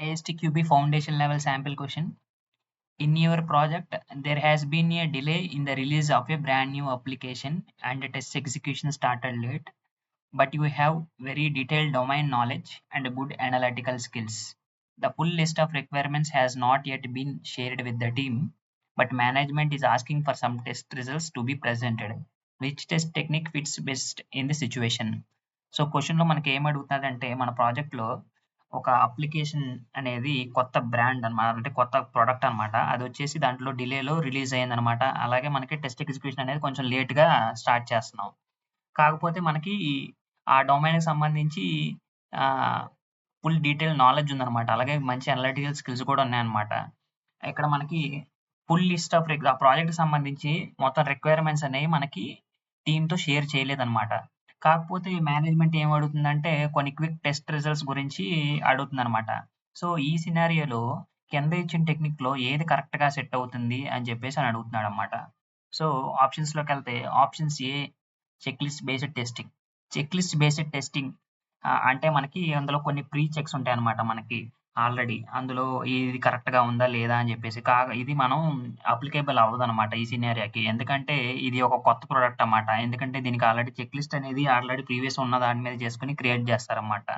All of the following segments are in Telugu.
ASTQB foundation level sample question. In your project, there has been a delay in the release of a brand new application and the test execution started late, but you have very detailed domain knowledge and good analytical skills. The full list of requirements has not yet been shared with the team, but management is asking for some test results to be presented. Which test technique fits best in the situation? So క్వశ్చన్లో మనకి ఏం అడుగుతుందంటే మన ప్రాజెక్ట్లో ఒక అప్లికేషన్ అనేది కొత్త బ్రాండ్ అనమాట, అంటే కొత్త ప్రొడక్ట్ అనమాట. అది వచ్చేసి దాంట్లో డిలేలో రిలీజ్ అయిందనమాట. అలాగే మనకి టెస్ట్ ఎగ్జిక్యూషన్ అనేది కొంచెం లేట్గా స్టార్ట్ చేస్తున్నాం. కాకపోతే మనకి ఆ డొమైన్‌కి సంబంధించి ఫుల్ డీటెయిల్ నాలెడ్జ్ ఉందనమాట. అలాగే మంచి అనలిటికల్ స్కిల్స్ కూడా ఉన్నాయన్నమాట. ఇక్కడ మనకి ఫుల్ లిస్ట్ ఆఫ్ ఆ ప్రాజెక్ట్‌కి సంబంధించి మొత్తం రిక్వైర్మెంట్స్ అనేవి మనకి టీమ్‌తో షేర్ చేయలేదనమాట. కాకపోతే మేనేజ్మెంట్ ఏం అడుగుతుందంటే కొన్ని క్విక్ టెస్ట్ రిజల్ట్స్ గురించి అడుగుతుందనమాట. సో, ఈ సినారియోలో కింద ఇచ్చిన టెక్నిక్‌లో ఏది కరెక్ట్‌గా సెట్ అవుతుంది అని చెప్పేసి అని అడుగుతున్నాడనమాట. సో, ఆప్షన్స్‌లోకెళ్తే options A checklist based testing. Checklist based testing అంటే మనకి అందులో కొన్ని ప్రీ చెక్స్ ఉంటాయన్నమాట మనకి ఆల్రెడీ. అందులో ఇది కరెక్ట్‌గా ఉందా? లేదా? అని చెప్పేసి. ఇది మనం అప్లికేబుల్ అవ్వదనమాట ఈ సినారియోకి. ఎందుకంటే ఇది ఒక కొత్త ప్రొడక్ట్ అన్నమాట. ఎందుకంటే దీనికి ఆల్రెడీ చెక్ లిస్ట్ అనేది ఆల్రెడీ ప్రీవియస్ ఉన్న దాని మీద చేసుకొని క్రియేట్ చేస్తారన్నమాట.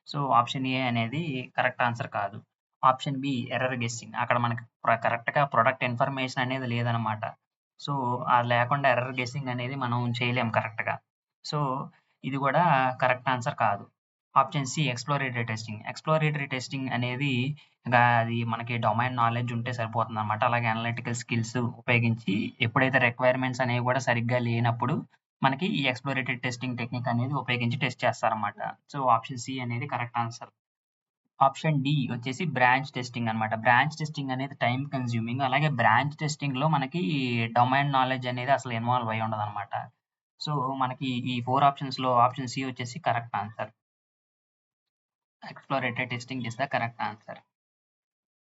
సో, ఆప్షన్ ఏ అనేది కరెక్ట్ ఆన్సర్ కాదు. Option B error guessing. అక్కడ మనకి కరెక్ట్‌గా ప్రొడక్ట్ ఇన్ఫర్మేషన్ అనేది లేదనమాట. సో, అది లేకుండా ఎర్రర్ గెస్సింగ్ అనేది మనం చేయలేం కరెక్ట్‌గా. సో, ఇది కూడా కరెక్ట్ ఆన్సర్ కాదు. Option C exploratory testing. Exploratory testing అనేది అది మనకి డొమైన్ నాలెడ్జ్ ఉంటే సరిపోతుందనమాట. అలాగే అనలిటికల్ స్కిల్స్ ఉపయోగించి ఎప్పుడైతే రిక్వైర్మెంట్స్ అనేవి కూడా సరిగ్గా లేనప్పుడు మనకి ఈ ఎక్స్‌ప్లోరేటరీ టెస్టింగ్ టెక్నిక్ అనేది ఉపయోగించి టెస్ట్ చేస్తారనమాట. సో, ఆప్షన్ సి అనేది కరెక్ట్ ఆన్సర్. ఆప్షన్ డి వచ్చేసి బ్రాంచ్ టెస్టింగ్ అనమాట. బ్రాంచ్ టెస్టింగ్ అనేది టైమ్ కన్స్యూమింగ్. అలాగే బ్రాంచ్ టెస్టింగ్‌లో మనకి డొమైన్ నాలెడ్జ్ అనేది అసలు ఇన్వాల్వ్ అయ్యి ఉండదనమాట. సో, మనకి ఈ 4 ఆప్షన్స్‌లో ఆప్షన్ సి వచ్చేసి correct answer. Exploratory testing is the correct answer.